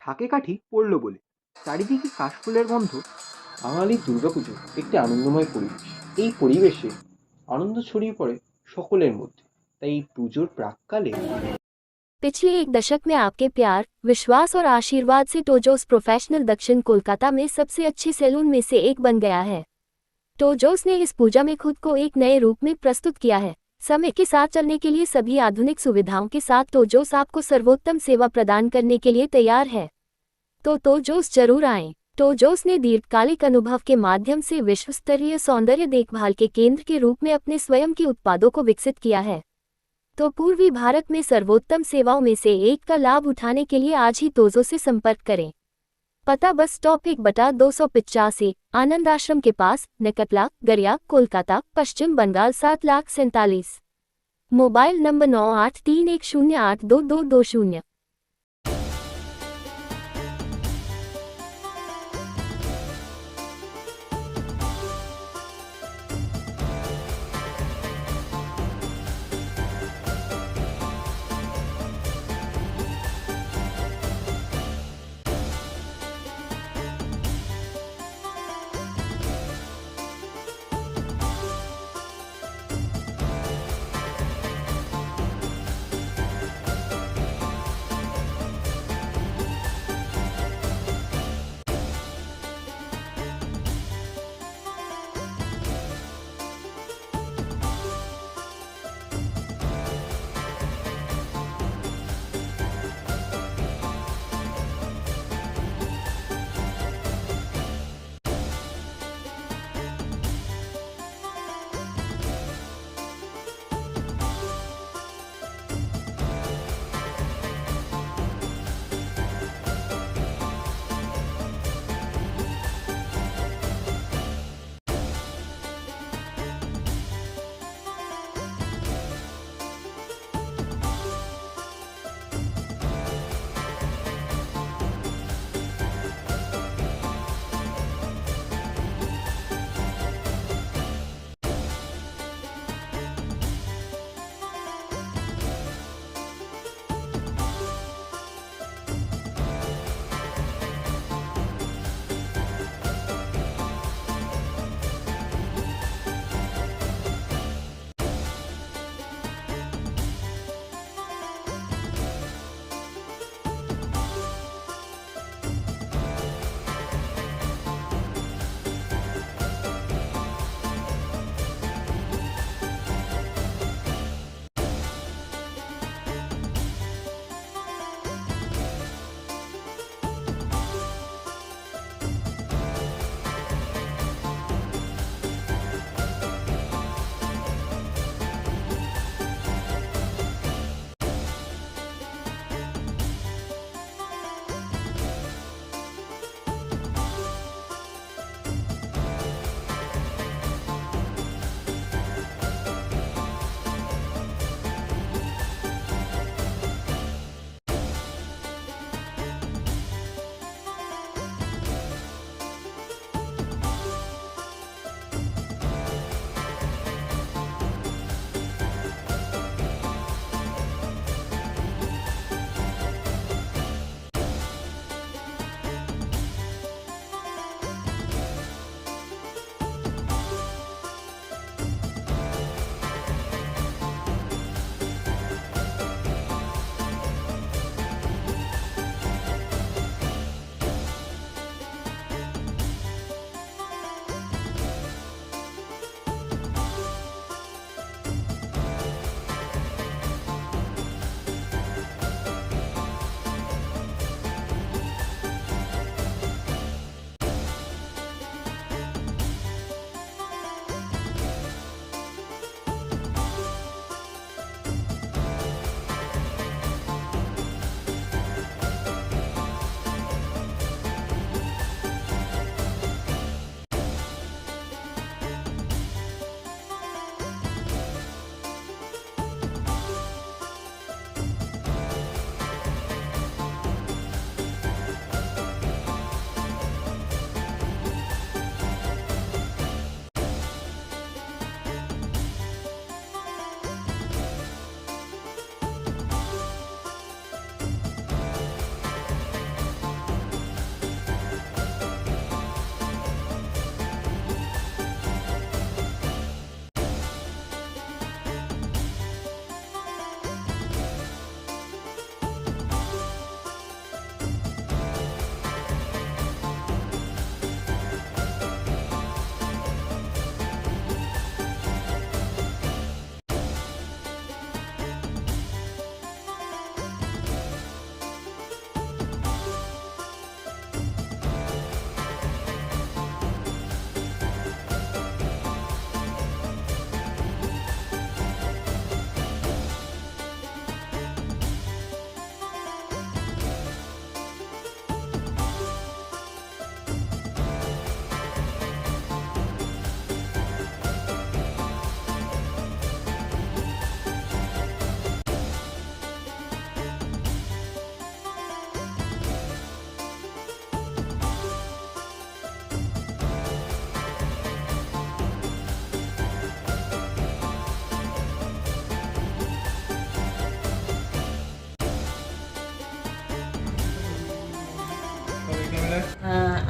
ঢাকে কাঠি পড়ল বলে। চারিদিকে কাশফুলের গন্ধ। বাঙালির দুর্গাপুজো একটি আনন্দময় পরিবেশ। এই পরিবেশে আনন্দ ছড়িয়ে পড়ে সকলের মধ্যে। তাই এই পুজোর প্রাককালে पिछले एक दशक में आपके प्यार, विश्वास और आशीर्वाद से टोजोस प्रोफेशनल दक्षिण कोलकाता में सबसे अच्छे सैलून में से एक बन गया है। टोजोस ने इस पूजा में खुद को एक नए रूप में प्रस्तुत किया है। समय के साथ चलने के लिए सभी आधुनिक सुविधाओं के साथ टोजोस आपको सर्वोत्तम सेवा प्रदान करने के लिए तैयार है। तो टोजोस जरूर आएं। टोजोस ने दीर्घकालिक अनुभव के माध्यम से विश्वस्तरीय सौंदर्य देखभाल के केंद्र के रूप में अपने स्वयं के उत्पादों को विकसित किया है। तो पूर्वी भारत में सर्वोत्तम सेवाओं में से एक का लाभ उठाने के लिए आज ही टोजो से संपर्क करें। पता बस स्टॉप 1/285, आनंद आश्रम के पास, नकटला, गरिया, कोलकाता, पश्चिम बंगाल 7,47,000। Mobile number 9831082220।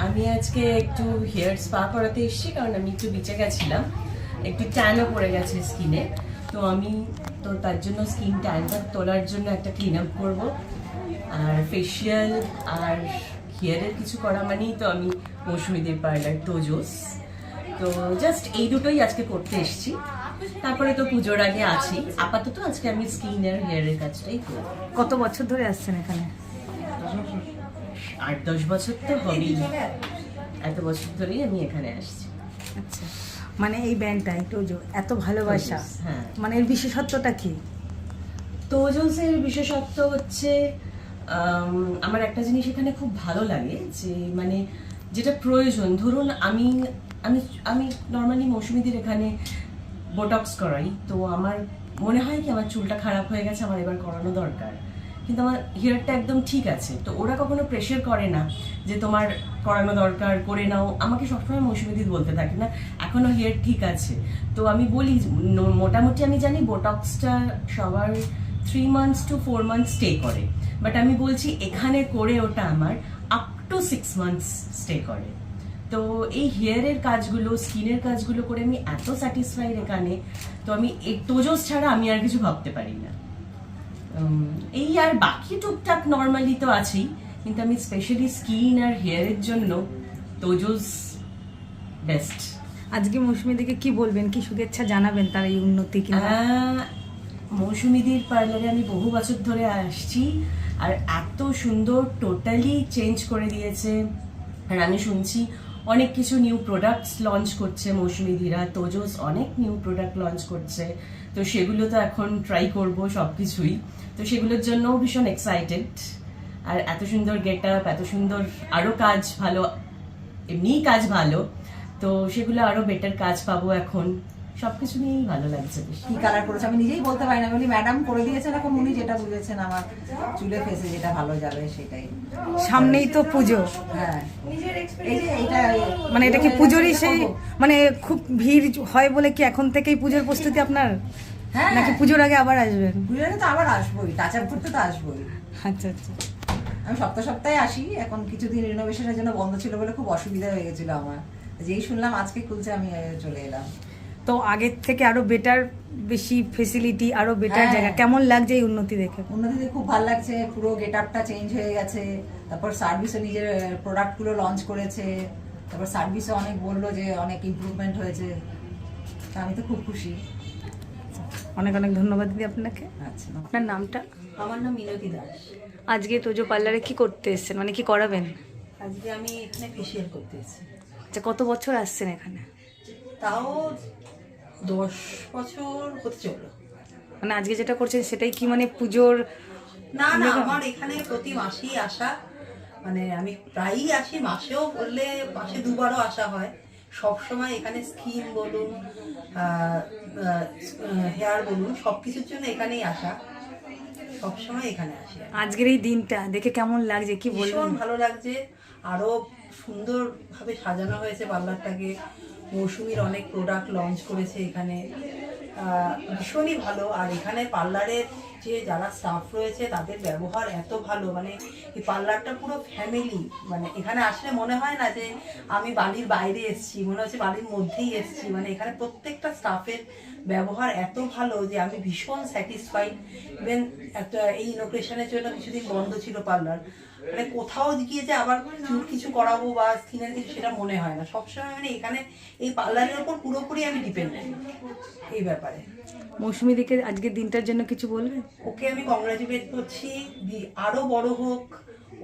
আমি আজকে একটু হেয়ার স্পা করাতে এসেছি, কারণ আমি একটু বিচে গেছিলাম, একটু ট্যানও পড়ে গেছে স্কিনে। তো তার জন্য স্কিন ট্যানটা তোলার জন্য একটা ক্লিন আপ করবো, আর ফেসিয়াল আর হেয়ারের কিছু করা মানেই তো আমি মৌসুমীদের পার্লার তোজোস। তো জাস্ট এই দুটোই আজকে করতে এসেছি, তারপরে তো পুজোর আগে আছি। আপাতত আজকে আমি স্কিন আর হেয়ারের কাজটাই করবো। কত বছর ধরে আসছেন এখানে? 8-10 বছর তো হবেই, এত বছর ধরেই আমি এখানে আসছি। আচ্ছা, মানে এই ব্যান্ডটা টোজো এত ভালোবাসা, হ্যাঁ, মানে এর বিশেষত্বটা কি? তোজোসের বিশেষত্ব হচ্ছে আমার একটা জিনিস এখানে খুব ভালো লাগে, যে মানে যেটা প্রয়োজন। ধরুন আমি আমি আমি নর্মালি মৌসুমীদের এখানে বোটক্স করাই, তো আমার মনে হয় কি আমার চুলটা খারাপ হয়ে গেছে, আমার এবার করানো দরকার, কিন্তু আমার হেয়ারটা একদম ঠিক আছে। তো ওরা কখনো প্রেশার করে না যে তোমার করানো দরকার, করে নাও। আমাকে সবসময় মৌসুমীদি বলতে থাকে না এখনো হেয়ার ঠিক আছে। তো আমি বলি মোটামুটি আমি জানি বোটক্সটা সবার 3 months to 4 months স্টে করে, বাট আমি বলছি এখানে করে ওটা আমার আপ টু 6 months স্টে করে। তো এই হেয়ারের কাজগুলো, স্কিনের কাজগুলো করে আমি এত স্যাটিসফাইড এখানে, তো আমি এই তোজোস ছাড়া আমি আর কিছু ভাবতে পারি না। এই আর বাকি টুকটাক নর্মালি তো আছেই, কিন্তু আমি স্পেশালি স্কিন আর হেয়ারের জন্য তোজোস বেস্ট। আজকে মৌসুমীদিকে কি বলবেন, কি শুভেচ্ছা জানাবেন তার এই উন্নতি কিনা? মৌসুমীদির পার্লারে আমি বহু বছর ধরে আসছি, আর এত সুন্দর টোটালি চেঞ্জ করে দিয়েছে। আর আমি শুনছি অনেক কিছু নিউ প্রোডাক্টস লঞ্চ করছে মৌসুমীদিরা, তোজোস অনেক নিউ প্রোডাক্ট লঞ্চ করছে, তো সেগুলো তো এখন ট্রাই করব সব কিছুই। তো সেগুলোর জন্যও ভীষণ এক্সাইটেড। আর এত সুন্দর গেট আপ, এত সুন্দর আরও কাজ ভালো, এমনিই কাজ ভালো, তো সেগুলো আরও বেটার কাজ পাবো এখন। সবকিছু নিয়েই ভালো লাগছে বেশি। কি কালার করেছে আমি নিজেই বলতে পারি না, বলি ম্যাডাম করে দিয়েছেন, এখন উনি যেটা বুঝেছেন আমার চুলে ফেসে যেটা ভালো যাবে সেটাই। সামনেই তো পুজো, হ্যাঁ, এই যে এটা মানে এটা কি পুজোরই সেই, মানে খুব ভিড় হয় বলে কি এখন থেকেই পুজোর প্রস্তুতি আপনার, হ্যাঁ, নাকি পুজোর আগে আবার আসবেন? পুজোরে তো আবার আসবোই, টাচ আপ করতে তো আসবোই। আচ্ছা আচ্ছা, আমি সপ্তাহে আসি, এখন কিছুদিন রিনোভেশনের জন্য বন্ধ ছিল বলে খুব অসুবিধা হয়ে গেছিল আমার। যেই শুনলাম আজকে খুলছে আমি চলে এলাম। তো আগের থেকে আরো বেটার, বেশি ফেসিলিটি, আরো বেটার হ্যাঁ। জায়গা, কেমন লাগছে এই উন্নতি দেখে? উন্নতিতে খুব ভালো লাগছে, পুরো গেট আপটা চেঞ্জ হয়ে গেছে। তারপর সার্ভিসও নিজের প্রোডাক্টগুলো লঞ্চ করেছে, তারপর সার্ভিসও অনেক বললো যে অনেক ইমপ্রুভমেন্ট হয়েছে। তা আমি তো খুব খুশি। অনেক অনেক ধন্যবাদ দিদি আপনাকে। আচ্ছা, আপনার নামটা? আমার নাম মিনতি দাস। আজকে তোজো পার্লারে কি করতে এসেছেন, মানে কি করাবেন? আজকে আমি এখানে ফেসিয়াল করতে এসেছি। আচ্ছা, কত বছর আসছেন এখানে? তাও 10 বছর হতে চললো। মানে আজকে যেটা করছেন সেটাই কি মানে পুজোর? না না, আমার এখানে প্রতি মাসেই আসা, মানে আমি প্রায়ই আসি, মাসেও বললে মাসে 2বারও আসা হয়। সব সময় এখানে স্কিন বলুন, হেয়ার বলুন, সব কিছুর জন্য এখানেই আসা, সব সময় এখানে আসি। আজকের এই দিনটা দেখে কেমন লাগছে, কি ভীষণ বলবেন? ভালো লাগছে, আরো সুন্দরভাবে সাজানো হয়েছে পার্লারটাকে। মৌসুমীর অনেক প্রোডাক্ট লঞ্চ করেছে এখানে, ভীষণই ভালো। আর এখানে পার্লারের যে যারা স্টাফ রয়েছে তাদের ব্যবহার এত ভালো, মানে এই পার্লারটা পুরো ফ্যামিলি। মানে এখানে আসলে মনে হয় না যে আমি বাড়ির বাইরে এসেছি, মনে হচ্ছে বাড়ির মধ্যেই এসেছি। মানে এখানে প্রত্যেকটা স্টাফের ব্যবহার এত ভালো যে আমি ভীষণ স্যাটিসফাইড। ইভেন একটা এই ইনোগ্রেশনের জন্য কিছুদিন বন্ধ ছিল পার্লার, মানে কোথাও গিয়ে যে আবার চুল কিছু করাবো বা স্কিনের কিছু, সেটা মনে হয় না। সবসময় মানে এখানে এই পার্লারের ওপর পুরোপুরি আমি ডিপেন্ডেন্ট এই ব্যাপারে। মৌসুমী দিকে আজকের দিনটার জন্য কিছু বলবেন? ওকে আমি কংগ্রাচুলেট করছি, আরো বড় হোক,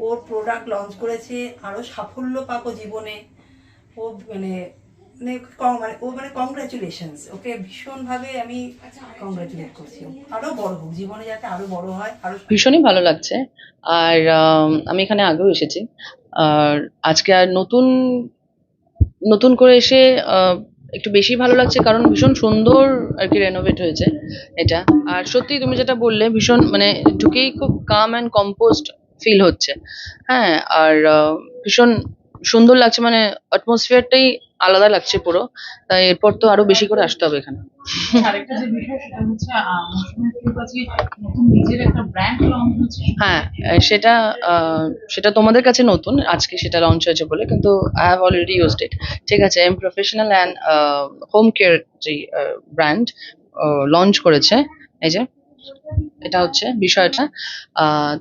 ওর প্রোডাক্ট লঞ্চ করেছে, আরো সাফল্য পাবো জীবনে। ও মানে কংগ্রাচুলেশনস, ওকে ভীষণভাবে আমি কংগ্রাচুলেট করছি। আরো বড় হোক জীবনে, যাতে আরো বড় হয়, আরো। ভীষণই ভালো লাগছে। আর আমি এখানে আগেও এসেছি, আর আজকে আর নতুন নতুন করে এসে একটু বেশি ভালো লাগছে, কারণ ভীষণ সুন্দর আর কি রেনোভেট হয়েছে এটা। আর সত্যি তুমি যেটা বললে, ভীষণ মানে ঢুকেই খুব কাম অ্যান্ড কম্পোস্ট ফিল হচ্ছে। হ্যাঁ, আর ভীষণ সুন্দর লাগছে, মানে অ্যাটমসফিয়ারটাই আলাদা লাগছে পুরো। তাই এরপর তো আরো বেশি করে আসতে হবে এখানে। আরেকটা যে বিষয় সেটা হচ্ছে মৌসুমীর কিন্তু আজকে নতুন নিজের একটা ব্র্যান্ড লঞ্চ হচ্ছে। হ্যাঁ, সেটা তোমাদের কাছে নতুন, আজকে সেটা লঞ্চ হয়েছে বলে, কিন্তু I have already used it. ঠিক আছে, M professional and home care যে ব্র্যান্ড লঞ্চ করেছে, এই যে এটা হচ্ছে বিষয়টা।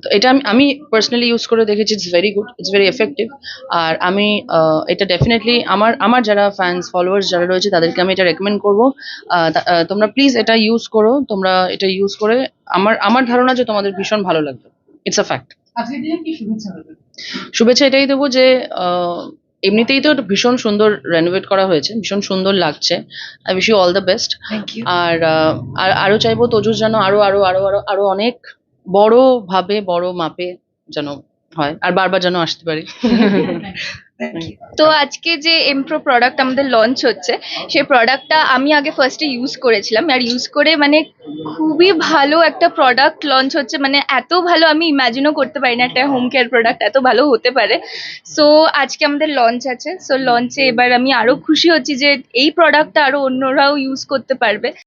তো এটা আমি পার্সোনালি ইউজ করে দেখেছি, it's very good, it's very effective. আর আমি এটা ডেফিনেটলি আমার যারা ফ্যান্স ফলোয়ার্স যারা রয়েছে তাদেরকে আমি এটা রেকমেন্ড করবো। তোমরা প্লিজ এটা ইউজ করো, তোমরা এটা ইউজ করে আমার ধারণা যে তোমাদের ভীষণ ভালো লাগবে, ইটস আ ফ্যাক্ট। আজকের দিনে কি শুভেচ্ছা দেবে? শুভেচ্ছা এটাই দেবো যে এমনিতেই তো এটা ভীষণ সুন্দর রেনোভেট করা হয়েছে, ভীষণ সুন্দর লাগছে। I wish you all the best. আর আরো চাইবো তোজস যেন আরো আরো আরো আরো আরো অনেক বড় ভাবে বড় মাপে যেন হয়, আর বারবার যেন আসতে পারি। তো আজকে যে এমপ্রো প্রোডাক্ট আমাদের লঞ্চ হচ্ছে, সেই প্রোডাক্টটা আমি আগে ফার্স্টে ইউজ করেছিলাম, আর ইউজ করে মানে খুবই ভালো একটা প্রোডাক্ট লঞ্চ হচ্ছে। মানে এত ভালো আমি ইমাজিনও করতে পারি না একটা হোম কেয়ার প্রোডাক্ট এত ভালো হতে পারে। সো আজকে আমাদের লঞ্চ আছে, সো লঞ্চে এবার আমি আরো খুশি হচ্ছি যে এই প্রোডাক্টটা আরো অন্যরাও ইউজ করতে পারবে।